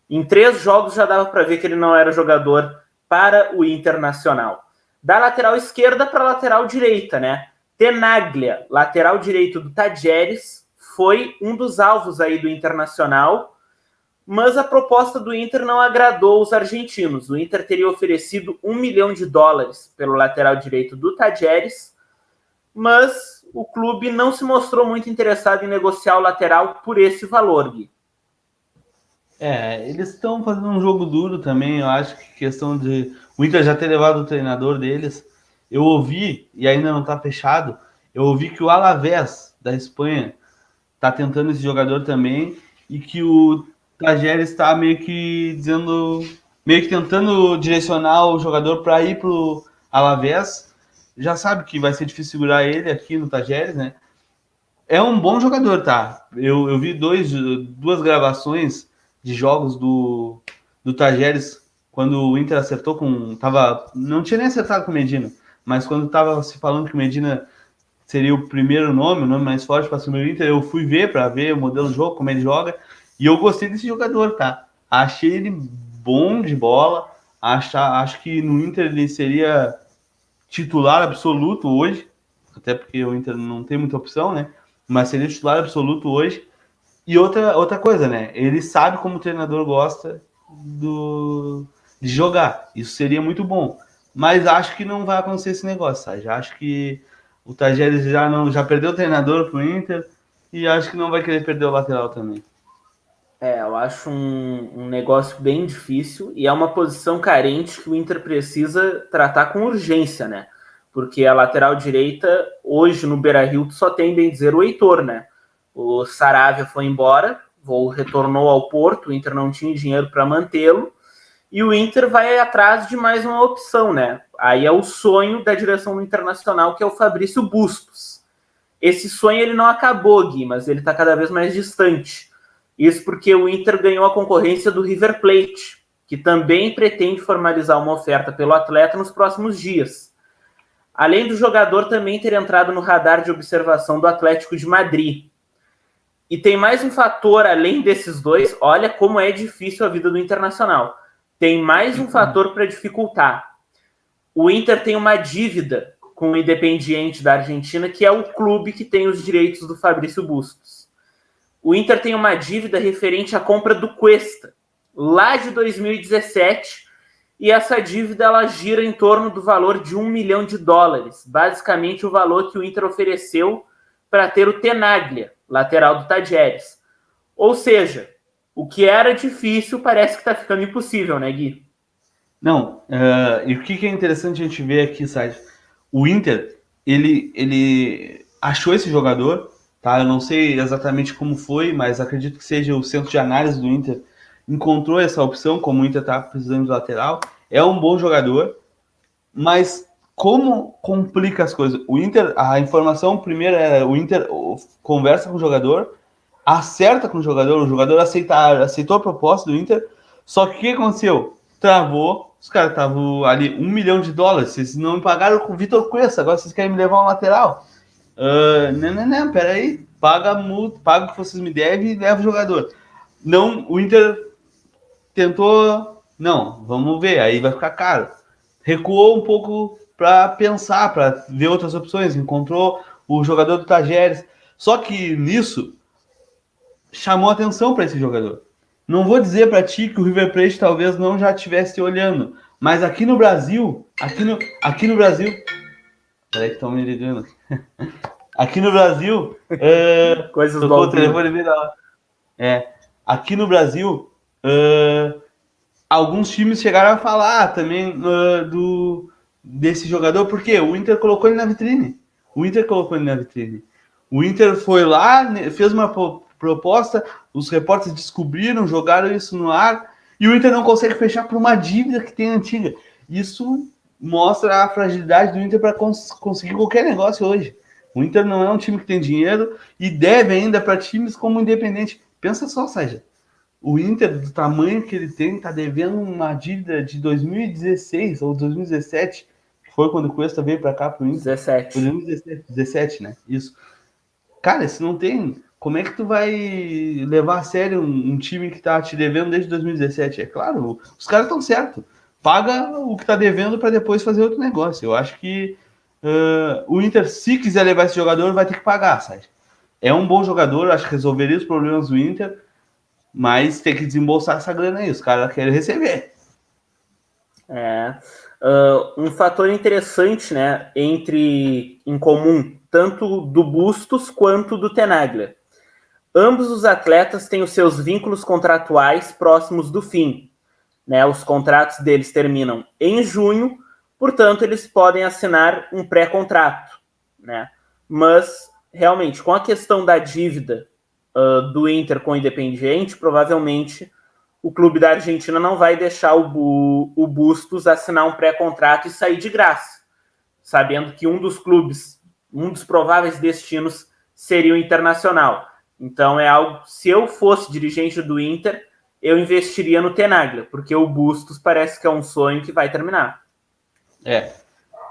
Speaker 2: em 3 jogos já dava para ver que ele não era jogador para o Internacional. Da lateral esquerda para a lateral direita, né? Tenaglia, lateral direito do Tajeres, foi um dos alvos aí do Internacional, mas a proposta do Inter não agradou os argentinos. O Inter teria oferecido $1 milhão pelo lateral direito do Tajeres, mas o clube não se mostrou muito interessado em negociar o lateral por esse valor, Gui.
Speaker 1: Eles estão fazendo um jogo duro também, eu acho que questão de o Inter já ter levado o treinador deles. Eu ouvi, e ainda não está fechado, eu ouvi que o Alavés da Espanha está tentando esse jogador também, e que o Tajeres está meio que tentando direcionar o jogador para ir pro Alavés. Já sabe que vai ser difícil segurar ele aqui no Tajeres, né? É um bom jogador, tá? Eu vi duas gravações de jogos do Tajeres quando o Inter acertou não tinha nem acertado com o Medina, mas quando estava se falando que o Medina seria o primeiro nome, o nome mais forte para assumir o Inter, eu fui ver para ver o modelo de jogo, como ele joga, e eu gostei desse jogador, tá? Achei ele bom de bola, acho que no Inter ele seria titular absoluto hoje, até porque o Inter não tem muita opção, né? Mas seria titular absoluto hoje. E outra coisa, né? Ele sabe como o treinador gosta de jogar. Isso seria muito bom. Mas acho que não vai acontecer esse negócio, sabe? Já acho que O Tagieres já perdeu o treinador pro Inter e acho que não vai querer perder o lateral também.
Speaker 2: Eu acho um negócio bem difícil e é uma posição carente que o Inter precisa tratar com urgência, né? Porque a lateral direita, hoje no Beira-Rio, só tem, bem dizer, o Heitor, né? O Saravia foi embora, retornou ao Porto, o Inter não tinha dinheiro para mantê-lo, e o Inter vai atrás de mais uma opção, né? Aí é o sonho da direção do Internacional, que é o Fabrício Bustos. Esse sonho ele não acabou, Gui, mas ele está cada vez mais distante. Isso porque o Inter ganhou a concorrência do River Plate, que também pretende formalizar uma oferta pelo atleta nos próximos dias. Além do jogador também ter entrado no radar de observação do Atlético de Madrid. E tem mais um fator além desses dois, olha como é difícil a vida do Internacional. Tem mais um fator para dificultar. O Inter tem uma dívida com o Independiente da Argentina, que é o clube que tem os direitos do Fabrício Bustos. O Inter tem uma dívida referente à compra do Cuesta, lá de 2017, e essa dívida ela gira em torno do valor de $1 milhão, basicamente o valor que o Inter ofereceu para ter o Tenaglia, lateral do Tadieres. Ou seja, o que era difícil parece que está ficando impossível, né, Gui?
Speaker 1: Não, e o que é interessante a gente ver aqui, Sérgio? O Inter, ele achou esse jogador, tá? Eu não sei exatamente como foi, mas acredito que seja o centro de análise do Inter encontrou essa opção, como o Inter tá precisando de lateral. É um bom jogador, mas como complica as coisas? O Inter, a informação primeiro é o Inter conversa com o jogador, acerta com o jogador aceitou a proposta do Inter, só que o que aconteceu? Travou, os caras estavam ali $1 milhão, vocês não me pagaram com o Vitor Cuesta, agora vocês querem me levar um lateral. Não, peraí, paga a multa, paga o que vocês me devem e leva o jogador. Não, o Inter tentou, não, vamos ver, aí vai ficar caro. Recuou um pouco para pensar, para ver outras opções, encontrou o jogador do Tajeres, só que nisso chamou atenção para esse jogador. Não vou dizer para ti que o River Plate talvez não já estivesse olhando, mas aqui no Brasil, aqui no Brasil, peraí que estão me ligando. Aqui no Brasil,
Speaker 2: coisas do
Speaker 1: o telefone aqui no Brasil, alguns times chegaram a falar também desse jogador, porque o Inter colocou ele na vitrine. O Inter foi lá, fez uma proposta, os repórteres descobriram, jogaram isso no ar, e o Inter não consegue fechar por uma dívida que tem antiga. Isso mostra a fragilidade do Inter para conseguir qualquer negócio hoje. O Inter não é um time que tem dinheiro e deve ainda para times como o Independente. Pensa só, Sérgio. O Inter, do tamanho que ele tem, está devendo uma dívida de 2016 ou 2017, que foi quando o Cuesta veio para cá para o Inter.
Speaker 2: 17.
Speaker 1: Foi 2017, né? Isso. Cara, se não tem, como é que tu vai levar a sério um time que tá te devendo desde 2017? É claro, os caras estão certos. Paga o que tá devendo para depois fazer outro negócio. Eu acho que o Inter, se quiser levar esse jogador, vai ter que pagar, sabe? É um bom jogador, acho que resolveria os problemas do Inter, mas tem que desembolsar essa grana aí. Os caras querem receber.
Speaker 2: Um fator interessante, né, em comum, tanto do Bustos quanto do Tenaglia. Ambos os atletas têm os seus vínculos contratuais próximos do fim, né? Os contratos deles terminam em junho, portanto, eles podem assinar um pré-contrato, né? Mas, realmente, com a questão da dívida do Inter com o Independiente, provavelmente o clube da Argentina não vai deixar o Bustos assinar um pré-contrato e sair de graça, sabendo que um dos prováveis destinos seria o Internacional. Então é algo, se eu fosse dirigente do Inter, eu investiria no Tenaglia, porque o Bustos parece que é um sonho que vai terminar.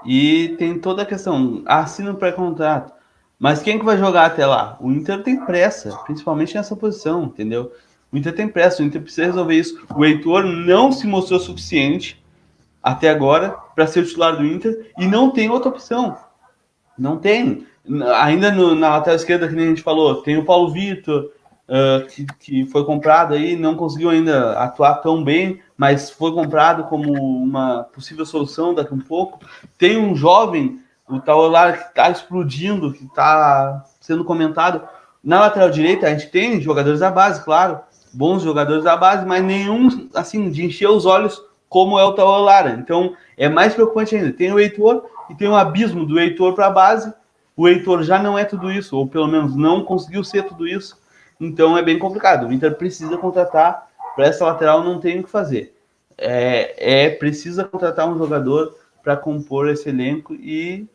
Speaker 1: E tem toda a questão, assina um pré-contrato, mas quem que vai jogar até lá? O Inter tem pressa, principalmente nessa posição, entendeu? O Inter tem pressa, o Inter precisa resolver isso. O Heitor não se mostrou suficiente até agora para ser o titular do Inter e não tem outra opção. Não tem. Ainda na lateral esquerda, que nem a gente falou, tem o Paulo Vitor, que foi comprado aí, não conseguiu ainda atuar tão bem, mas foi comprado como uma possível solução daqui a um pouco. Tem um jovem, o Taolar que está explodindo, que está sendo comentado. Na lateral direita, a gente tem jogadores da base, claro, bons jogadores da base, mas nenhum, assim, de encher os olhos como é o Taolar. Então, é mais preocupante ainda. Tem o Heitor e tem um abismo do Heitor para a base. O Heitor já não é tudo isso, ou pelo menos não conseguiu ser tudo isso. Então, é bem complicado. O Inter precisa contratar. Para essa lateral não tem o que fazer. Precisa contratar um jogador para compor esse elenco e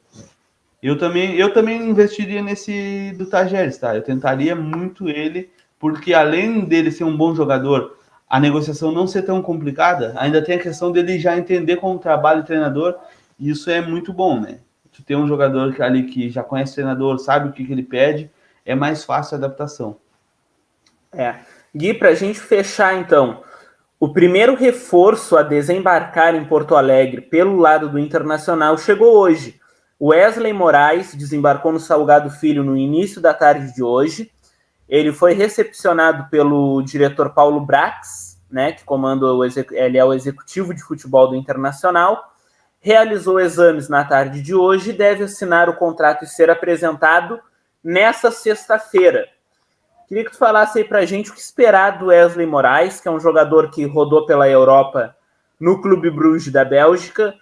Speaker 1: eu também investiria nesse do Tajeres, tá? Eu tentaria muito ele, porque além dele ser um bom jogador, a negociação não ser tão complicada, ainda tem a questão dele já entender como trabalha o treinador, e isso é muito bom, né? Tu ter um jogador ali que já conhece o treinador, sabe o que ele pede, é mais fácil a adaptação.
Speaker 2: Gui, para a gente fechar então, o primeiro reforço a desembarcar em Porto Alegre pelo lado do Internacional chegou hoje. O Wesley Moraes desembarcou no Salgado Filho no início da tarde de hoje. Ele foi recepcionado pelo diretor Paulo Brax, né, que comanda ele é o executivo de futebol do Internacional. Realizou exames na tarde de hoje e deve assinar o contrato e ser apresentado nessa sexta-feira. Queria que tu falasse aí pra gente o que esperar do Wesley Moraes, que é um jogador que rodou pela Europa no Clube Bruges da Bélgica,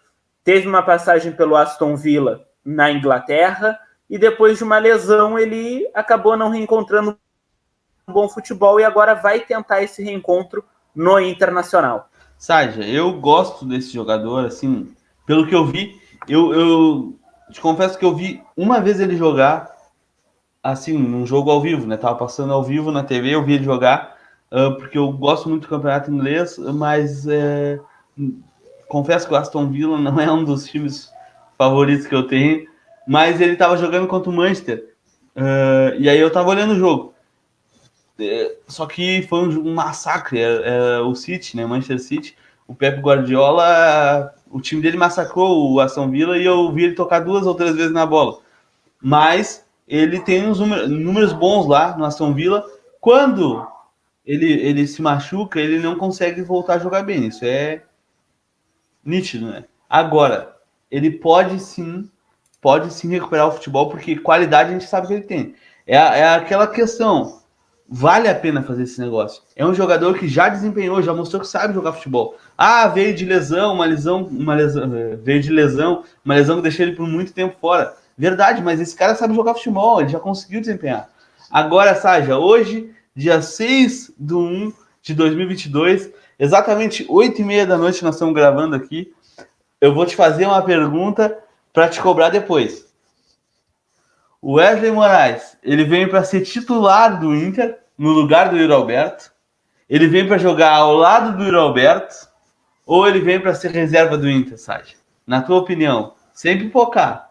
Speaker 2: teve uma passagem pelo Aston Villa na Inglaterra, e depois de uma lesão ele acabou não reencontrando um bom futebol e agora vai tentar esse reencontro no Internacional.
Speaker 1: Saja, eu gosto desse jogador, assim, pelo que eu vi, eu te confesso que eu vi uma vez ele jogar, assim, num jogo ao vivo, né? Tava passando ao vivo na TV, eu vi ele jogar, porque eu gosto muito do campeonato inglês, mas confesso que o Aston Villa não é um dos times favoritos que eu tenho, mas ele tava jogando contra o Manchester, e aí eu tava olhando o jogo. Só que foi um massacre, o City, né? Manchester City, o Pep Guardiola, o time dele massacrou o Aston Villa e eu vi ele tocar 2 ou 3 vezes na bola. Mas ele tem uns números bons lá no Aston Villa. Quando ele se machuca, ele não consegue voltar a jogar bem. Isso é nítido, né? Agora, ele pode sim recuperar o futebol, porque qualidade a gente sabe que ele tem. É aquela questão, vale a pena fazer esse negócio. É um jogador que já desempenhou, já mostrou que sabe jogar futebol. Veio de lesão, veio de lesão, uma lesão que deixou ele por muito tempo fora. Verdade, mas esse cara sabe jogar futebol, ele já conseguiu desempenhar. Agora, Saja, hoje, dia 6/1 de 2022, exatamente 8h30 da noite nós estamos gravando aqui, eu vou te fazer uma pergunta para te cobrar depois. O Wesley Moraes, ele vem para ser titular do Inter, no lugar do Yuri Alberto? Ele vem para jogar ao lado do Yuri Alberto? Ou ele vem para ser reserva do Inter, Saja? Na tua opinião, sem pipocar.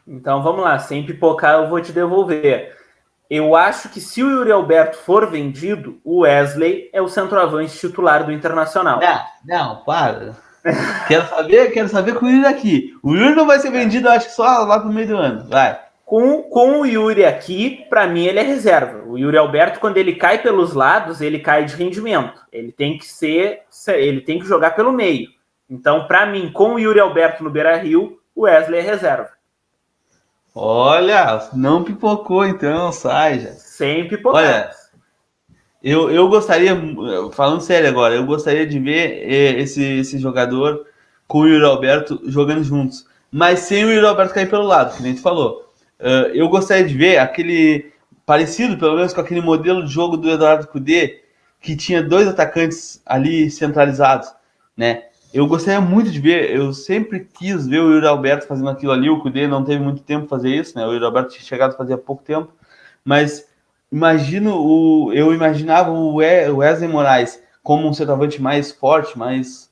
Speaker 2: Então vamos lá, sem pipocar eu vou te devolver. Eu acho que se o Yuri Alberto for vendido, o Wesley é o centroavante titular do Internacional.
Speaker 1: Não, para. Quero saber com o Yuri aqui. O Yuri não vai ser vendido, acho que só lá pro meio do ano. Vai.
Speaker 2: Com o Yuri aqui, para mim ele é reserva. O Yuri Alberto, quando ele cai pelos lados, ele cai de rendimento. Ele tem que jogar pelo meio. Então, para mim, com o Yuri Alberto no Beira-Rio, o Wesley é reserva.
Speaker 1: Olha, não pipocou então, Saja.
Speaker 2: Sem pipocar.
Speaker 1: Olha, eu gostaria, falando sério agora, eu gostaria de ver esse jogador com o Yuri Alberto jogando juntos, mas sem o Yuri Alberto cair pelo lado, que nem tu falou. Eu gostaria de ver aquele, parecido pelo menos com aquele modelo de jogo do Eduardo Cudê, que tinha 2 atacantes ali centralizados, né? Eu gostaria muito de ver, eu sempre quis ver o Yuri Alberto fazendo aquilo ali, o Cudê não teve muito tempo para fazer isso, né? O Yuri Alberto tinha chegado fazia pouco tempo, mas eu imaginava o Wesley Moraes como um centroavante mais forte, mais,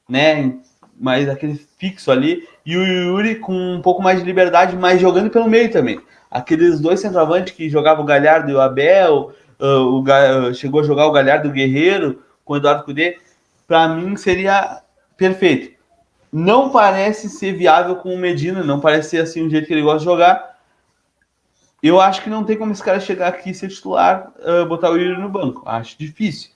Speaker 1: né, mais aquele fixo ali, e o Yuri com um pouco mais de liberdade, mas jogando pelo meio também. Aqueles 2 centroavantes que jogavam o Galhardo e o Abel, chegou a jogar o Galhardo e o Guerreiro com o Eduardo Cudê, para mim seria perfeito. Não parece ser viável com o Medina, não parece ser assim o jeito que ele gosta de jogar. Eu acho que não tem como esse cara chegar aqui e ser titular, botar o Yuri no banco. Acho difícil.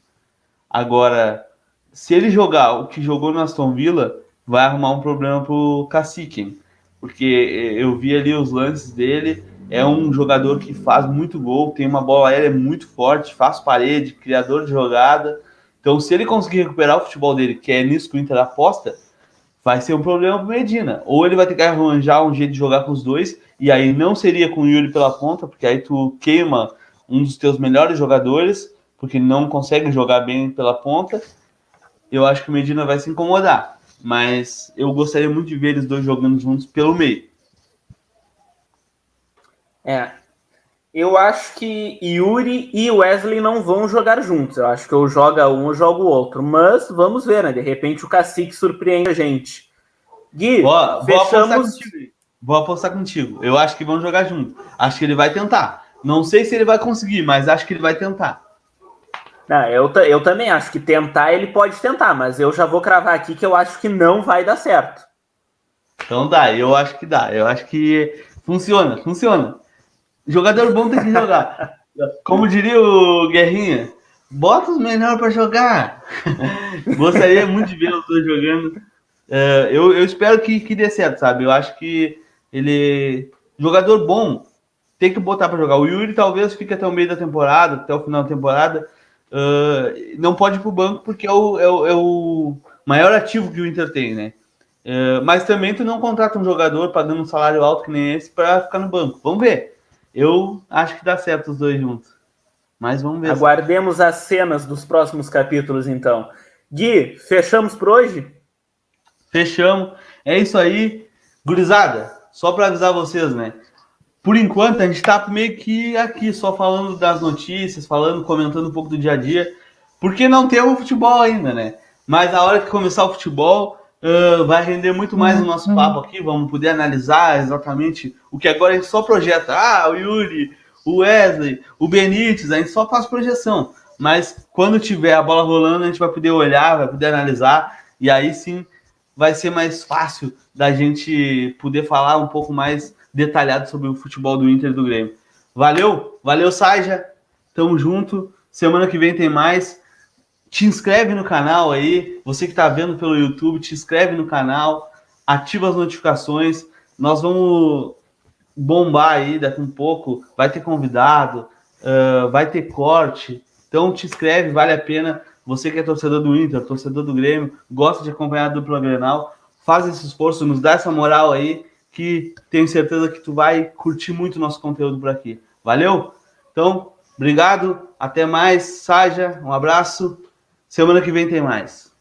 Speaker 1: Agora, se ele jogar o que jogou no Aston Villa, vai arrumar um problema pro Cacique. porque eu vi ali os lances dele, é um jogador que faz muito gol, tem uma bola aérea muito forte, faz parede, criador de jogada. Então, se ele conseguir recuperar o futebol dele, que é nisso que o Inter aposta, vai ser um problema pro Medina. Ou ele vai ter que arranjar um jeito de jogar com os dois, e aí não seria com o Yuri pela ponta, porque aí tu queima um dos teus melhores jogadores, porque ele não consegue jogar bem pela ponta. Eu acho que o Medina vai se incomodar, mas eu gostaria muito de ver eles dois jogando juntos pelo meio.
Speaker 2: Eu acho que Yuri e Wesley não vão jogar juntos. Eu acho que ou joga um ou joga o outro. Mas vamos ver, né? De repente o Cacique surpreende a gente. Gui, fechamos...
Speaker 1: Vou apostar contigo. Eu acho que vão jogar junto. Acho que ele vai tentar. Não sei se ele vai conseguir, mas acho que ele vai tentar.
Speaker 2: Eu também acho que tentar ele pode tentar, mas eu já vou cravar aqui que eu acho que não vai dar certo.
Speaker 1: Então eu acho que dá. Eu acho que funciona. Jogador bom tem que jogar. Como diria o Guerrinha, bota os melhores para jogar. Gostaria muito de ver os dois jogando. Eu espero que dê certo, sabe? Eu acho que ele... Jogador bom, tem que botar para jogar. O Yuri talvez fique até o meio da temporada, até o final da temporada. Não pode ir pro banco porque é o maior ativo que o Inter tem, né? Mas também tu não contrata um jogador pagando um salário alto que nem esse para ficar no banco. Vamos ver. Eu acho que dá certo os dois juntos. Mas vamos ver.
Speaker 2: Aguardemos as cenas dos próximos capítulos, então. Gui, fechamos por hoje?
Speaker 1: Fechamos. É isso aí. Gurizada, só para avisar vocês, né? Por enquanto, a gente tá meio que aqui, só falando das notícias, comentando um pouco do dia a dia, porque não temos futebol ainda, né? Mas a hora que começar o futebol, vai render muito mais o nosso papo aqui, vamos poder analisar exatamente o que agora a gente só projeta. O Yuri, o Wesley, o Benítez, a gente só faz projeção. Mas quando tiver a bola rolando, a gente vai poder olhar, vai poder analisar, e aí sim vai ser mais fácil da gente poder falar um pouco mais detalhado sobre o futebol do Inter e do Grêmio. Valeu, Saja, tamo junto, semana que vem tem mais. Te inscreve no canal aí, você que tá vendo pelo YouTube, te inscreve no canal, ativa as notificações, nós vamos bombar aí daqui um pouco, vai ter convidado, vai ter corte, então te inscreve, vale a pena. Você que é torcedor do Inter, torcedor do Grêmio, gosta de acompanhar a dupla Grenal, faz esse esforço, nos dá essa moral aí, que tenho certeza que tu vai curtir muito o nosso conteúdo por aqui. Valeu? Então, obrigado, até mais, Saja, um abraço, semana que vem tem mais.